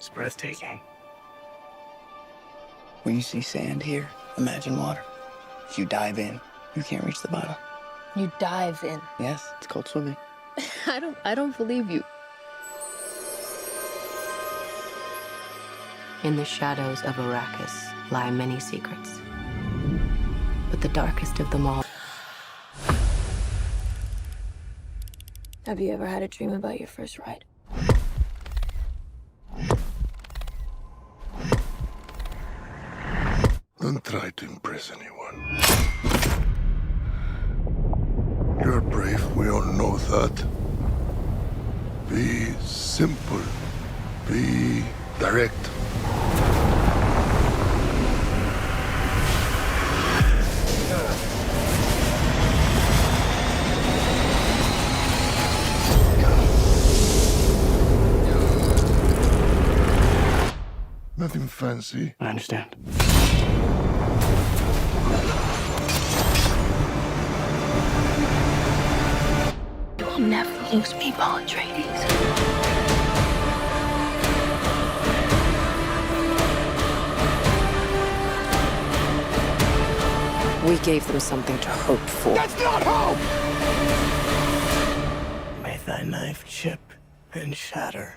It's breathtaking. When you see sand here, imagine water. If you dive in, you can't reach the bottom. You dive in. Yes, it's called swimming. I don't believe you. In the shadows of Arrakis lie many secrets. But the darkest of them all. Have you ever had a dream about your first ride? Don't try to impress anyone. You're brave, we all know that. Be simple. Be direct. Nothing fancy. I understand. You will never lose me, Paul Atreides. We gave them something to hope for. That's not hope! May thy knife chip and shatter.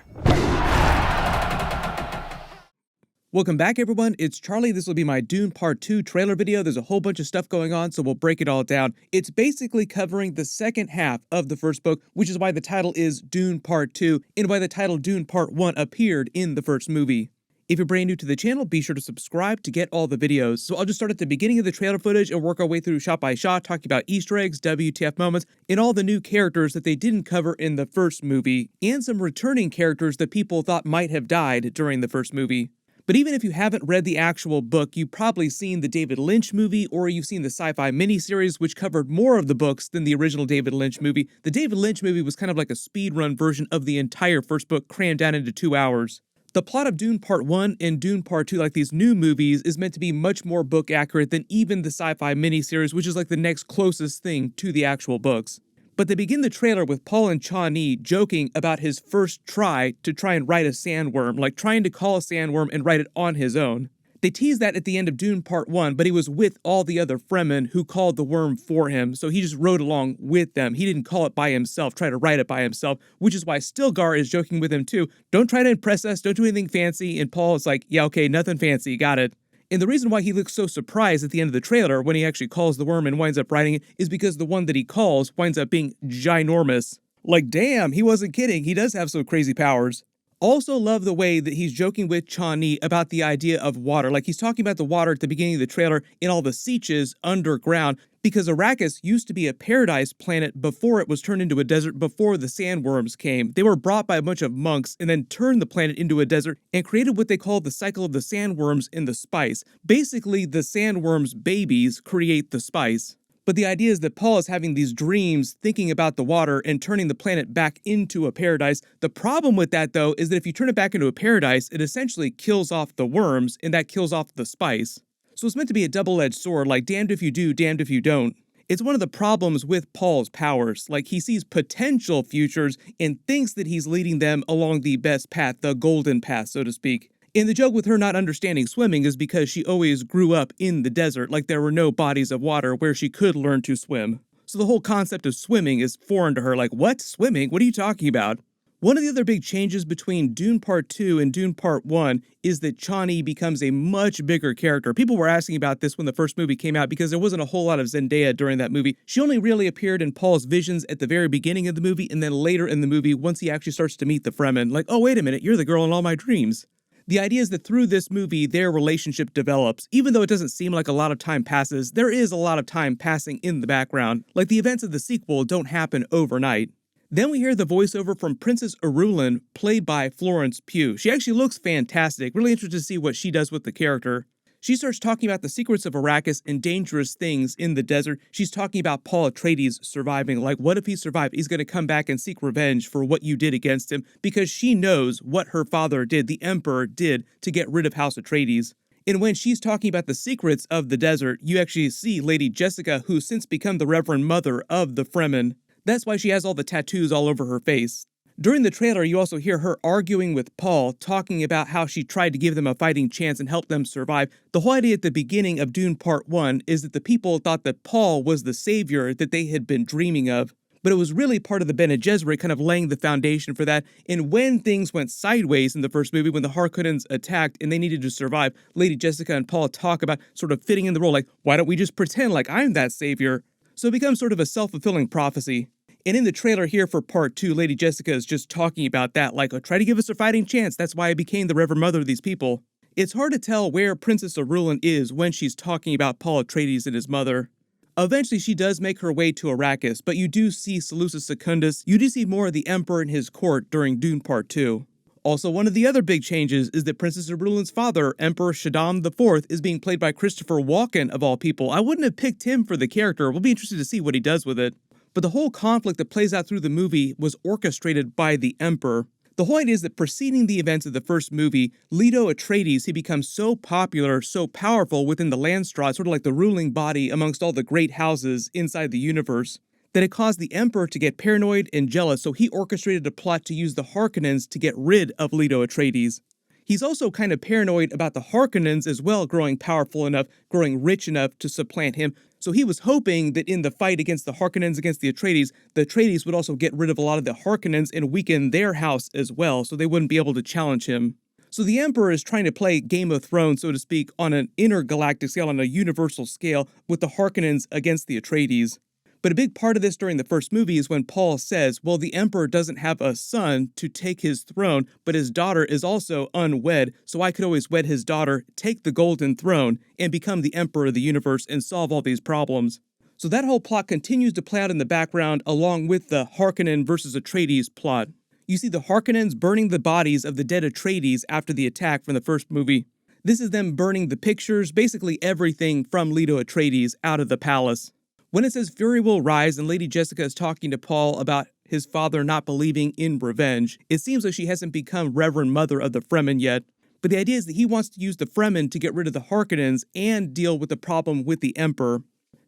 Welcome back, everyone. It's Charlie. This will be my Dune Part 2 trailer video. There's a whole bunch of stuff going on, so we'll break it all down. It's basically covering the second half of the first book, which is why the title is Dune Part 2, and why the title Dune Part 1 appeared in the first movie. If you're brand new to the channel, be sure to subscribe to get all the videos. So I'll just start at the beginning of the trailer footage and work our way through shot by shot, talking about Easter eggs, WTF moments, and all the new characters that they didn't cover in the first movie, and some returning characters that people thought might have died during the first movie. But even if you haven't read the actual book, you've probably seen the David Lynch movie, or you've seen the sci-fi miniseries, which covered more of the books than the original David Lynch movie. The David Lynch movie was kind of like a speedrun version of the entire first book crammed down into 2 hours. The plot of Dune Part 1 and Dune Part 2, like these new movies, is meant to be much more book accurate than even the sci-fi miniseries, which is like the next closest thing to the actual books. But they begin the trailer with Paul and Chani joking about his first try and write a sandworm, like trying to call a sandworm and write it on his own. They tease that at the end of Dune Part 1, but he was with all the other Fremen who called the worm for him, so he just rode along with them. He didn't call it by himself, try to write it by himself, which is why Stilgar is joking with him too. Don't try to impress us, don't do anything fancy, and Paul is like, yeah, okay, nothing fancy, got it. And the reason why he looks so surprised at the end of the trailer when he actually calls the worm and winds up writing it is because the one that he calls winds up being ginormous. Like, damn, he wasn't kidding. He does have some crazy powers. Also love the way that he's joking with Chani about the idea of water. Like, he's talking about the water at the beginning of the trailer in all the sieges underground, because Arrakis used to be a paradise planet before it was turned into a desert, before the Sandworms came. They were brought by a bunch of monks and then turned the planet into a desert and created what they call the cycle of the Sandworms and the spice. Basically, the Sandworms' babies create the spice. But the idea is that Paul is having these dreams, thinking about the water and turning the planet back into a paradise. The problem with that, though, is that if you turn it back into a paradise, it essentially kills off the worms, and that kills off the spice. So it's meant to be a double-edged sword, like damned if you do, damned if you don't. It's one of the problems with Paul's powers. Like, he sees potential futures and thinks that he's leading them along the best path, the golden path, so to speak. And the joke with her not understanding swimming is because she always grew up in the desert, like there were no bodies of water where she could learn to swim. So the whole concept of swimming is foreign to her, like, what? Swimming? What are you talking about? One of the other big changes between Dune Part 2 and Dune Part 1 is that Chani becomes a much bigger character. People were asking about this when the first movie came out because there wasn't a whole lot of Zendaya during that movie. She only really appeared in Paul's visions at the very beginning of the movie, and then later in the movie once he actually starts to meet the Fremen. Like, oh, wait a minute, you're the girl in all my dreams. The idea is that through this movie, their relationship develops. Even though it doesn't seem like a lot of time passes, there is a lot of time passing in the background. Like, the events of the sequel don't happen overnight. Then we hear the voiceover from Princess Irulan, played by Florence Pugh. She actually looks fantastic. Really interested to see what she does with the character. She starts talking about the secrets of Arrakis and dangerous things in the desert. She's talking about Paul Atreides surviving. Like, what if he survived? He's going to come back and seek revenge for what you did against him, because she knows what her father did, the Emperor did, to get rid of House Atreides. And when she's talking about the secrets of the desert, you actually see Lady Jessica, who's since become the Reverend Mother of the Fremen. That's why she has all the tattoos all over her face. During the trailer, you also hear her arguing with Paul, talking about how she tried to give them a fighting chance and help them survive. The whole idea at the beginning of Dune Part 1 is that the people thought that Paul was the savior that they had been dreaming of. But it was really part of the Bene Gesserit kind of laying the foundation for that. And when things went sideways in the first movie, when the Harkonnens attacked and they needed to survive, Lady Jessica and Paul talk about sort of fitting in the role, like, why don't we just pretend like I'm that savior? So it becomes sort of a self-fulfilling prophecy. And in the trailer here for Part 2, Lady Jessica is just talking about that, like, oh, try to give us a fighting chance. That's why I became the Reverend Mother of these people. It's hard to tell where Princess Irulan is when she's talking about Paul Atreides and his mother. Eventually, she does make her way to Arrakis, but you do see Seleucus Secundus. You do see more of the Emperor and his court during Dune Part 2. Also, one of the other big changes is that Princess Irulan's father, Emperor Shaddam IV, is being played by Christopher Walken, of all people. I wouldn't have picked him for the character. We'll be interested to see what he does with it. But the whole conflict that plays out through the movie was orchestrated by the Emperor. The whole idea is that preceding the events of the first movie, Leto Atreides, he becomes so popular, so powerful within the Landstraw, sort of like the ruling body amongst all the great houses inside the universe, that it caused the Emperor to get paranoid and jealous, so he orchestrated a plot to use the Harkonnens to get rid of Leto Atreides. He's also kind of paranoid about the Harkonnens as well growing powerful enough, growing rich enough to supplant him. So he was hoping that in the fight against the Harkonnens against the Atreides would also get rid of a lot of the Harkonnens and weaken their house as well, so they wouldn't be able to challenge him. So the Emperor is trying to play Game of Thrones, so to speak, on an intergalactic scale, on a universal scale, with the Harkonnens against the Atreides. But a big part of this during the first movie is when Paul says, well, the Emperor doesn't have a son to take his throne, but his daughter is also unwed, so I could always wed his daughter, take the golden throne, and become the Emperor of the universe and solve all these problems. So that whole plot continues to play out in the background along with the Harkonnen versus Atreides plot. You see the Harkonnens burning the bodies of the dead Atreides after the attack from the first movie. This is them burning the pictures, basically everything from Leto Atreides out of the palace. When it says fury will rise and Lady Jessica is talking to Paul about his father not believing in revenge, it seems like she hasn't become Reverend Mother of the Fremen yet. But the idea is that he wants to use the Fremen to get rid of the Harkonnens and deal with the problem with the Emperor.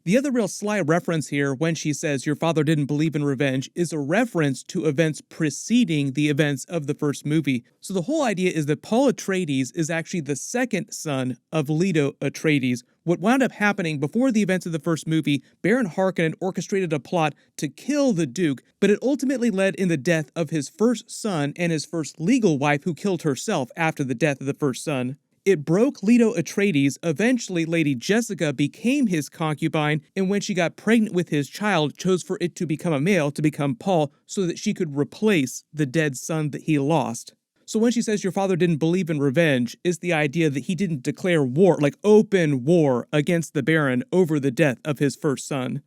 The other real sly reference here when she says your father didn't believe in revenge is a reference to events preceding the events of the first movie. So the whole idea is that Paul Atreides is actually the second son of Leto Atreides. What wound up happening before the events of the first movie, Baron Harkonnen orchestrated a plot to kill the Duke, but it ultimately led in the death of his first son and his first legal wife who killed herself after the death of the first son. It broke Leto Atreides. Eventually, Lady Jessica became his concubine, and when she got pregnant with his child, chose for it to become a male, to become Paul, so that she could replace the dead son that he lost. So when she says your father didn't believe in revenge, is the idea that he didn't declare war, like open war, against the Baron over the death of his first son.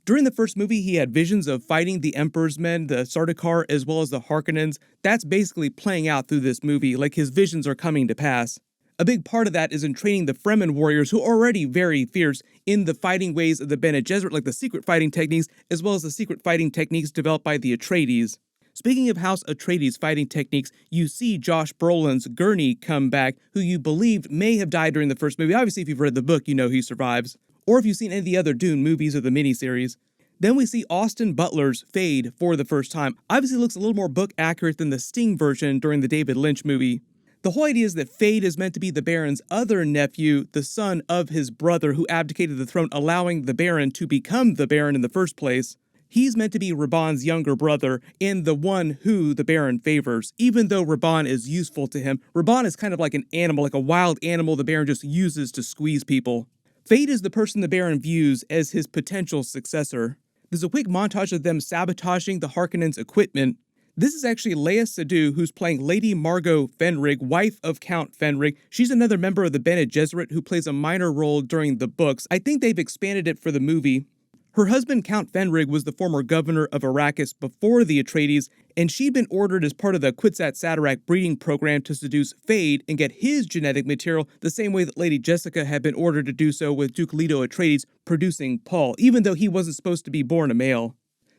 During the first movie, he had visions of fighting the Emperor's men, the Sardaukar, as well as the Harkonnens. That's basically playing out through this movie, like his visions are coming to pass. A big part of that is in training the Fremen warriors, who are already very fierce, in the fighting ways of the Bene Gesserit, like the secret fighting techniques, as well as the secret fighting techniques developed by the Atreides. Speaking of House Atreides fighting techniques, you see Josh Brolin's Gurney come back, who you believed may have died during the first movie. Obviously, if you've read the book, you know he survives. Or if you've seen any of the other Dune movies or the miniseries. Then we see Austin Butler's Feyd for the first time. Obviously looks a little more book accurate than the Sting version during the David Lynch movie. The whole idea is that Feyd is meant to be the Baron's other nephew, the son of his brother who abdicated the throne, allowing the Baron to become the Baron in the first place. He's meant to be Raban's younger brother and the one who the Baron favors. Even though Raban is useful to him, Raban is kind of like an animal, like a wild animal the Baron just uses to squeeze people. Feyd is the person the Baron views as his potential successor. There's a quick montage of them sabotaging the Harkonnens' equipment. This is actually Leia Seydoux, who's playing Lady Margot Fenrig, wife of Count Fenrig. She's another member of the Bene Gesserit who plays a minor role during the books. I think they've expanded it for the movie. Her husband, Count Fenrig, was the former governor of Arrakis before the Atreides, and she'd been ordered as part of the Kwisatz Haderach breeding program to seduce Feyd and get his genetic material the same way that Lady Jessica had been ordered to do so with Duke Leto Atreides producing Paul, even though he wasn't supposed to be born a male.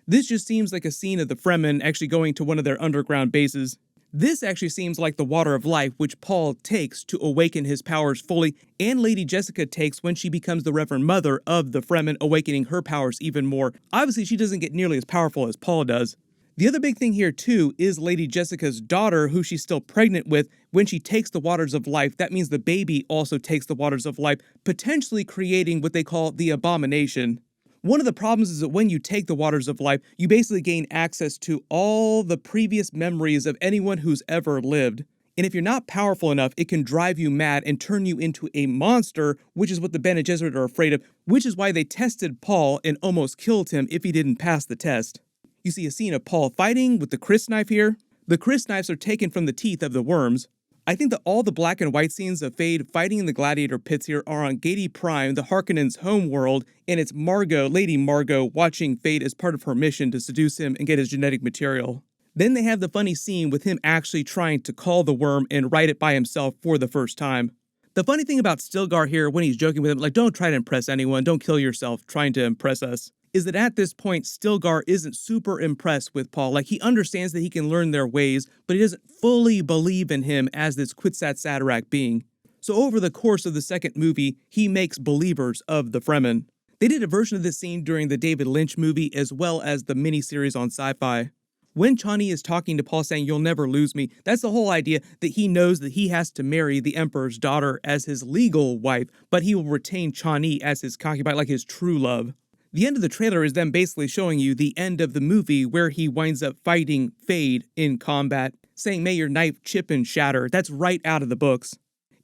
This just seems like a scene of the Fremen actually going to one of their underground bases. This actually seems like the water of life which Paul takes to awaken his powers fully, and Lady Jessica takes when she becomes the Reverend Mother of the Fremen, awakening her powers even more. Obviously, she doesn't get nearly as powerful as Paul does. The other big thing here too is Lady Jessica's daughter, who she's still pregnant with. When she takes the waters of life, that means the baby also takes the waters of life, potentially creating what they call the abomination. One of the problems is that when you take the waters of life, you basically gain access to all the previous memories of anyone who's ever lived. And if you're not powerful enough, it can drive you mad and turn you into a monster, which is what the Bene Gesserit are afraid of, which is why they tested Paul and almost killed him if he didn't pass the test. You see a scene of Paul fighting with the crysknife here. The crysknives are taken from the teeth of the worms. I think that all the black and white scenes of Feyd fighting in the gladiator pits here are on Gati Prime, the Harkonnens' home world, and it's Margot, Lady Margot, watching Feyd as part of her mission to seduce him and get his genetic material. Then they have the funny scene with him actually trying to call the worm and write it by himself for the first time. The funny thing about Stilgar here, when he's joking with him, like, don't try to impress anyone, don't kill yourself trying to impress us, is that at this point, Stilgar isn't super impressed with Paul. Like, he understands that he can learn their ways, but he doesn't fully believe in him as this Kwisatz Haderach being. So over the course of the second movie, he makes believers of the Fremen. They did a version of this scene during the David Lynch movie as well as the miniseries on Sci-Fi. When Chani is talking to Paul saying, "You'll never lose me," that's the whole idea that he knows that he has to marry the Emperor's daughter as his legal wife, but he will retain Chani as his concubine, like his true love. The end of the trailer is them basically showing you the end of the movie where he winds up fighting Feyd in combat, saying, "May your knife chip and shatter." That's right out of the books.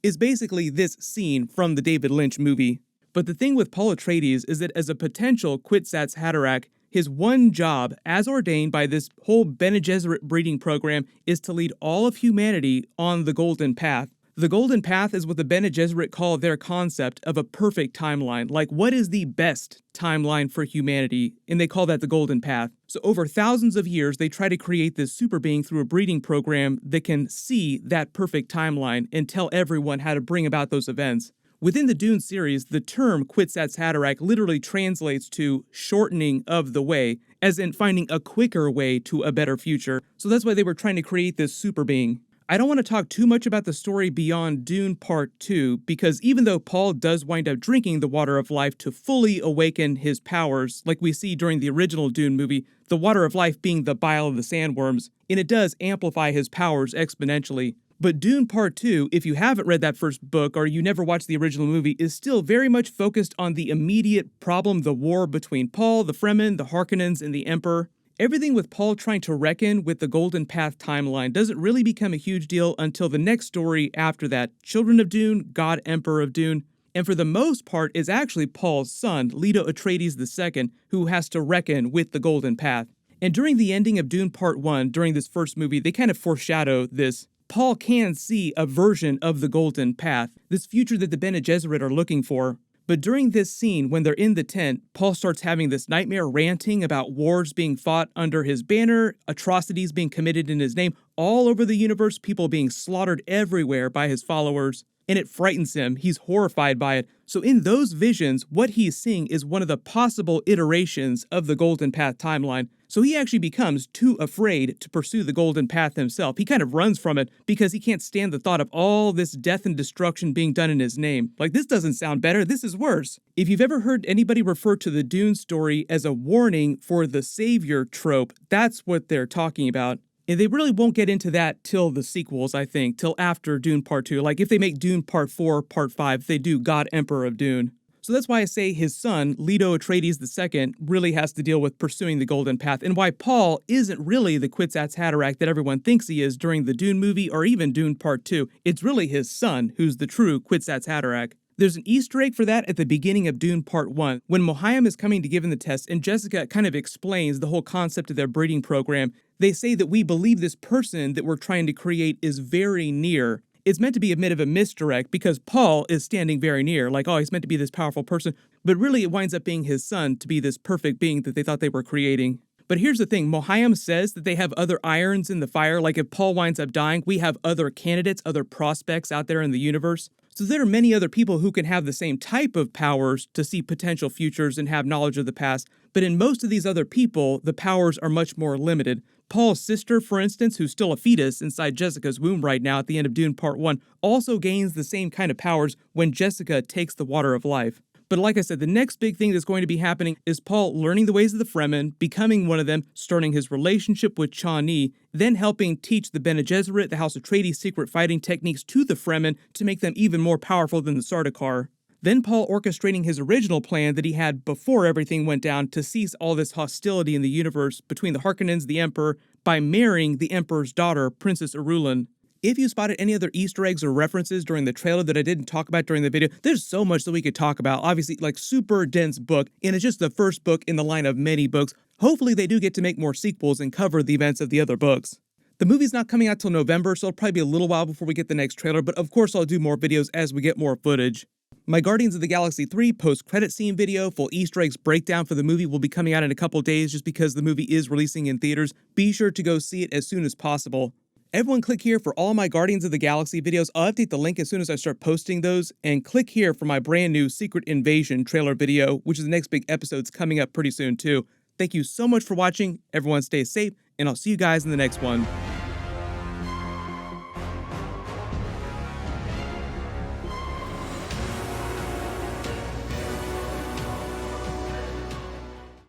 It's basically this scene from the David Lynch movie. But the thing with Paul Atreides is that as a potential Kwisatz Haderach, his one job, as ordained by this whole Bene Gesserit breeding program, is to lead all of humanity on the Golden Path. The Golden Path is what the Bene Gesserit call their concept of a perfect timeline. Like, what is the best timeline for humanity? And they call that the Golden Path. So over thousands of years, they try to create this super being through a breeding program that can see that perfect timeline and tell everyone how to bring about those events. Within the Dune series, the term Kwisatz Haderach literally translates to shortening of the way, as in finding a quicker way to a better future. So that's why they were trying to create this super being. I don't want to talk too much about the story beyond Dune Part 2, because even though Paul does wind up drinking the water of life to fully awaken his powers, like we see during the original Dune movie, the water of life being the bile of the sandworms, and it does amplify his powers exponentially. But Dune Part 2, if you haven't read that first book or you never watched the original movie, is still very much focused on the immediate problem, the war between Paul, the Fremen, the Harkonnens, and the Emperor. Everything with Paul trying to reckon with the Golden Path timeline doesn't really become a huge deal until the next story after that, Children of Dune, God Emperor of Dune, and for the most part is actually Paul's son, Leto Atreides II, who has to reckon with the Golden Path. And during the ending of Dune Part 1, during this first movie, they kind of foreshadow this. Paul can see a version of the Golden Path, this future that the Bene Gesserit are looking for. But during this scene, when they're in the tent, Paul starts having this nightmare ranting about wars being fought under his banner, atrocities being committed in his name, all over the universe, people being slaughtered everywhere by his followers. And it frightens him. He's horrified by it. So in those visions, what he's seeing is one of the possible iterations of the Golden Path timeline. So he actually becomes too afraid to pursue the Golden Path himself. He kind of runs from it because he can't stand the thought of all this death and destruction being done in his name. Like, this doesn't sound better, this is worse. If you've ever heard anybody refer to the Dune story as a warning for the savior trope, that's what they're talking about. And they really won't get into that till the sequels, I think, till after Dune Part 2. Like, if they make Dune Part 4, Part 5, they do God Emperor of Dune. So that's why I say his son, Leto Atreides II, really has to deal with pursuing the Golden Path, and why Paul isn't really the Kwisatz Haderach that everyone thinks he is during the Dune movie or even Dune Part 2. It's really his son who's the true Kwisatz Haderach. There's an Easter egg for that at the beginning of Dune Part 1, when Mohiam is coming to give him the test, and Jessica kind of explains the whole concept of their breeding program. They say that we believe this person that we're trying to create is very near. It's meant to be a bit of a misdirect because Paul is standing very near, like, oh, he's meant to be this powerful person, but really it winds up being his son to be this perfect being that they thought they were creating. But here's the thing, Mohiam says that they have other irons in the fire, like if Paul winds up dying, we have other candidates, other prospects out there in the universe. So there are many other people who can have the same type of powers to see potential futures and have knowledge of the past, but in most of these other people, the powers are much more limited. Paul's sister, for instance, who's still a fetus inside Jessica's womb right now at the end of Dune Part 1, also gains the same kind of powers when Jessica takes the water of life. But like I said, the next big thing that's going to be happening is Paul learning the ways of the Fremen, becoming one of them, starting his relationship with Chani, then helping teach the Bene Gesserit, the House Atreides' secret fighting techniques to the Fremen to make them even more powerful than the Sardaukar. Then Paul orchestrating his original plan that he had before everything went down to cease all this hostility in the universe between the Harkonnens and the Emperor by marrying the Emperor's daughter, Princess Irulan. If you spotted any other Easter eggs or references during the trailer that I didn't talk about during the video, there's so much that we could talk about. Obviously, like, super dense book, and it's just the first book in the line of many books. Hopefully they do get to make more sequels and cover the events of the other books. The movie's not coming out till November, so it'll probably be a little while before we get the next trailer, but of course I'll do more videos as we get more footage. My Guardians of the Galaxy 3 post-credit scene video, full Easter eggs breakdown for the movie will be coming out in a couple days just because the movie is releasing in theaters. Be sure to go see it as soon as possible. Everyone click here for all my Guardians of the Galaxy videos. I'll update the link as soon as I start posting those, and click here for my brand new Secret Invasion trailer video, which is the next big episode's coming up pretty soon too. Thank you so much for watching, everyone stay safe, and I'll see you guys in the next one.